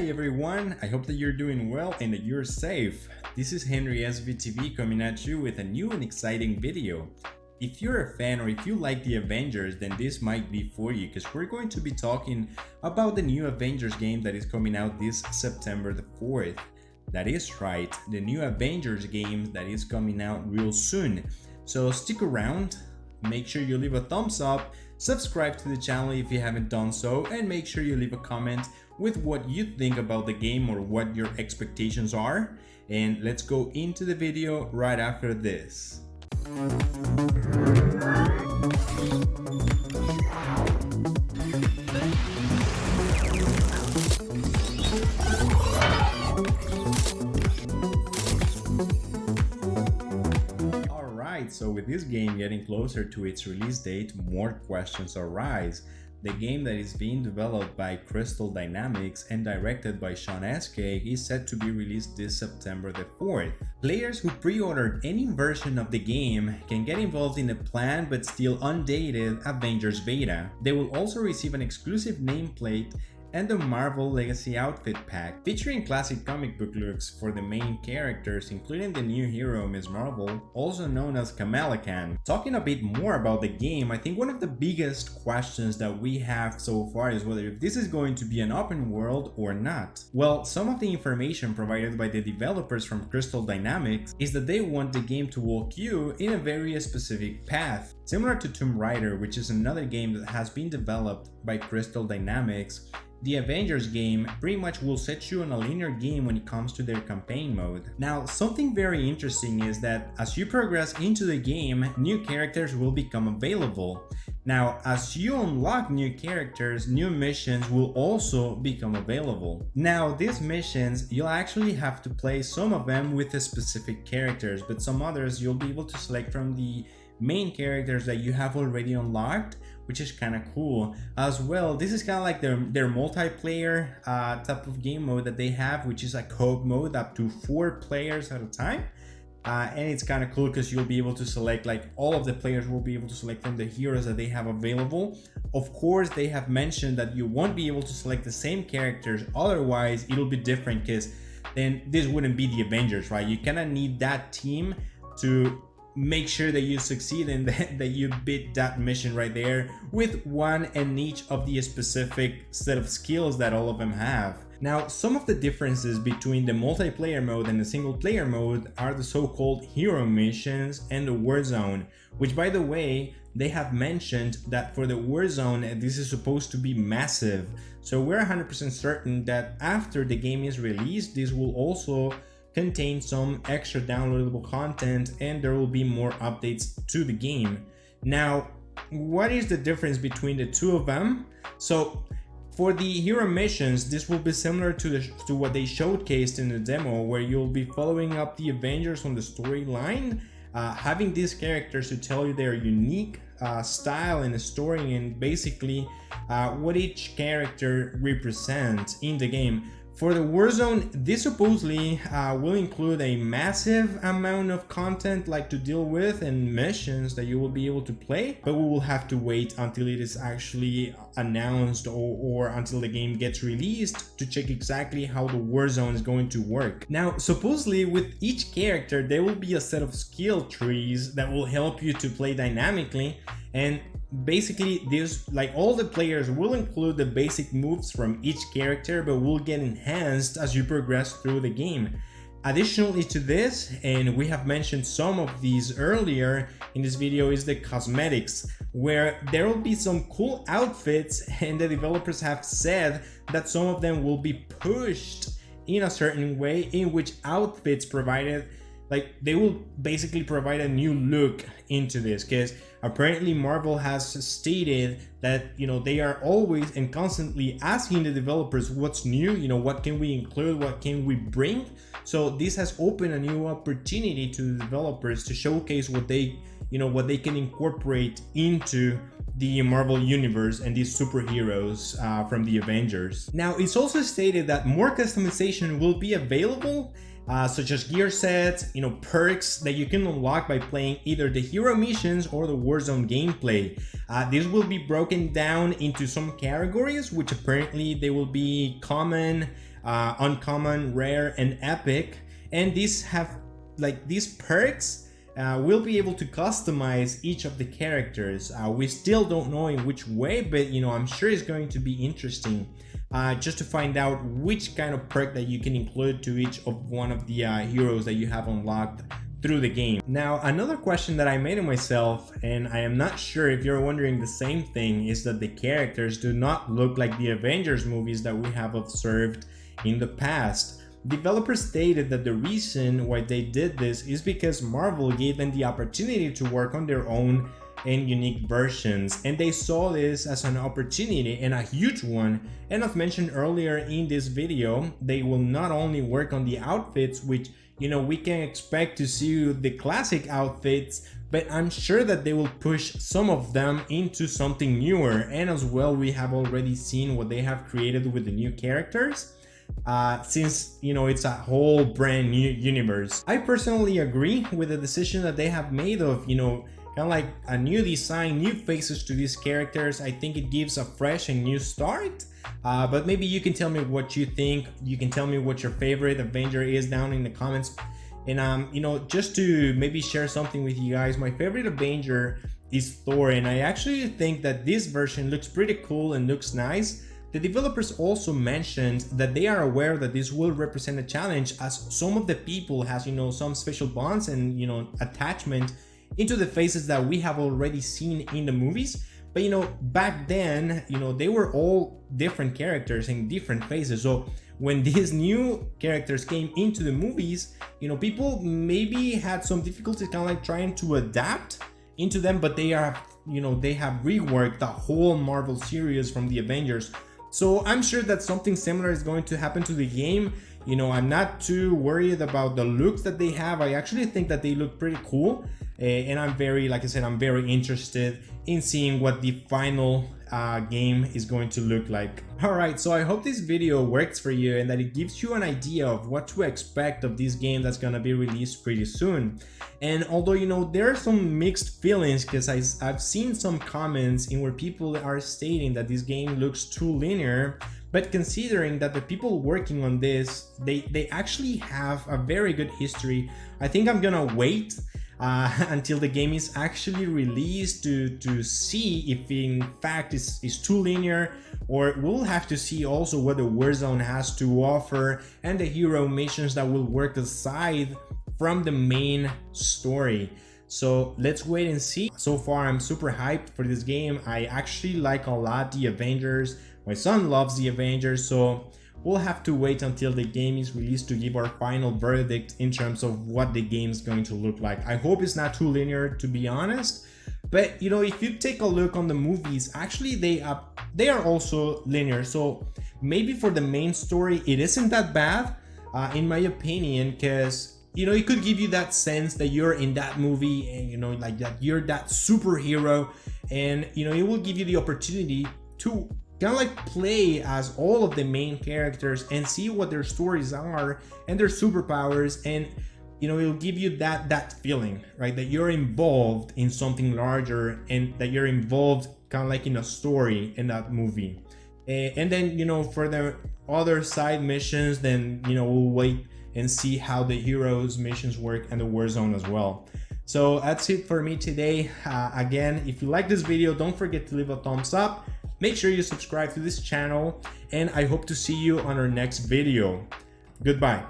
everyone, I hope that you're doing well and that you're safe. This is Henry SVTV coming at you with a new and exciting video. If you're a fan or if you like the Avengers, then this might be for you because we're going to be talking about the new Avengers game that is coming out this September the 4th. That is right, the new Avengers game that is coming out real soon. So stick around, make sure you leave a thumbs up, subscribe to the channel if you haven't done so, and make sure you leave a comment with what you think about the game or what your expectations are. And let's go into the video right after this. Alright, so with this game getting closer to its release date, more questions arise. The game that is being developed by Crystal Dynamics and directed by Sean SK is set to be released this September the 4th. Players who pre-ordered any version of the game can get involved in a planned but still undated Avengers beta. They will also receive an exclusive nameplate and the Marvel Legacy Outfit Pack, featuring classic comic book looks for the main characters, including the new hero Ms. Marvel, also known as Kamala Khan. Talking a bit more about the game, I think one of the biggest questions that we have so far is whether this is going to be an open world or not. Well, some of the information provided by the developers from Crystal Dynamics is that they want the game to walk you in a very specific path. Similar to Tomb Raider, which is another game that has been developed by Crystal Dynamics, the Avengers game pretty much will set you on a linear game when it comes to their campaign mode. Now, something very interesting is that as you progress into the game, new characters will become available. Now, as you unlock new characters, new missions will also become available. Now, these missions, you'll actually have to play some of them with the specific characters, but some others you'll be able to select from the main characters that you have already unlocked, which is kind of cool as well. This is kind of like their multiplayer type of game mode that they have, which is a co-op mode up to 4 players at a time. And it's kind of cool because you'll be able to select, like, all of the players will be able to select from the heroes that they have available. Of course, they have mentioned that you won't be able to select the same characters, otherwise it'll be different, because then this wouldn't be the Avengers, right? You kind of need that team to make sure that you succeed and that you beat that mission right there with one and each of the specific set of skills that all of them have. Now, some of the differences between the multiplayer mode and the single player mode are the so-called hero missions and the war zone, which, by the way, they have mentioned that for the war zone, this is supposed to be massive. So we're 100% certain that after the game is released, this will also contain some extra downloadable content and there will be more updates to the game. Now, what is the difference between the two of them? So for the hero missions, this will be similar to what they showcased in the demo, where you'll be following up the Avengers on the storyline, having these characters to tell you their unique style and story and basically what each character represents in the game. For the Warzone, this supposedly will include a massive amount of content like to deal with and missions that you will be able to play, but we will have to wait until it is actually announced or until the game gets released to check exactly how the Warzone is going to work. Now, supposedly with each character, there will be a set of skill trees that will help you to play dynamically, and basically this, like, all the players will include the basic moves from each character but will get enhanced as you progress through the game. Additionally to this, and we have mentioned some of these earlier in this video, is the cosmetics, where there will be some cool outfits, and the developers have said that some of them will be pushed in a certain way, in which outfits provided, like, they will basically provide a new look into this, because apparently Marvel has stated that, you know, they are always and constantly asking the developers what's new, you know, what can we include, what can we bring. So this has opened a new opportunity to the developers to showcase what they, you know, what they can incorporate into the Marvel universe and these superheroes from the Avengers. Now, it's also stated that more customization will be available, such as gear sets, you know, perks that you can unlock by playing either the hero missions or the Warzone gameplay. This will be broken down into some categories, which apparently they will be common, uncommon, rare, and epic. And these have like these perks. We'll be able to customize each of the characters. We still don't know in which way, but I'm sure it's going to be interesting just to find out which kind of perk that you can include to each of one of the heroes that you have unlocked through the game. Now, another question that I made of myself, and I am not sure if you're wondering the same thing, is that the characters do not look like the Avengers movies that we have observed in the past. Developers stated that the reason why they did this is because Marvel gave them the opportunity to work on their own and unique versions, and they saw this as an opportunity, and a huge one. And as mentioned earlier in this video, they will not only work on the outfits, which we can expect to see the classic outfits, but I'm sure that they will push some of them into something newer. And as well, we have already seen what they have created with the new characters. Since it's a whole brand new universe. I personally agree with the decision that they have made of kind of like a new design, new faces to these characters. I think it gives a fresh and new start. But maybe you can tell me what you think. You can tell me what your favorite Avenger is down in the comments. And just to maybe share something with you guys, my favorite Avenger is Thor, and I actually think that this version looks pretty cool and looks nice. The developers also mentioned that they are aware that this will represent a challenge, as some of the people has some special bonds and attachment into the faces that we have already seen in the movies. But back then they were all different characters and different faces. So when these new characters came into the movies, people maybe had some difficulty kind of like trying to adapt into them, but they have reworked the whole Marvel series from the Avengers. So I'm sure that something similar is going to happen to the game. I'm not too worried about the looks that they have. I actually think that they look pretty cool. And I'm very, like I said, I'm very interested in seeing what the final game is going to look like. Alright, so I hope this video works for you and that it gives you an idea of what to expect of this game that's gonna be released pretty soon. And although there are some mixed feelings, because I've seen some comments in where people are stating that this game looks too linear, but considering that the people working on this, they actually have a very good history, I think I'm gonna wait until the game is actually released to see if in fact is too linear, or we'll have to see also what the Warzone has to offer and the hero missions that will work aside from the main story. So let's wait and see. So far I'm super hyped for this game. I actually like a lot the Avengers. My son loves the Avengers, so we'll have to wait until the game is released to give our final verdict in terms of what the game is going to look like. I hope it's not too linear, to be honest. But if you take a look on the movies, actually they are also linear. So maybe for the main story, it isn't that bad, in my opinion, because it could give you that sense that you're in that movie and like that you're that superhero, and it will give you the opportunity to kind of like play as all of the main characters and see what their stories are and their superpowers, and it'll give you that feeling, right, that you're involved in something larger and that you're involved kind of like in a story in that movie. And then for the other side missions, then we'll wait and see how the heroes missions work and the Warzone as well. So that's it for me today. Again, if you like this video, don't forget to leave a thumbs up. Make sure you subscribe to this channel, and I hope to see you on our next video. Goodbye.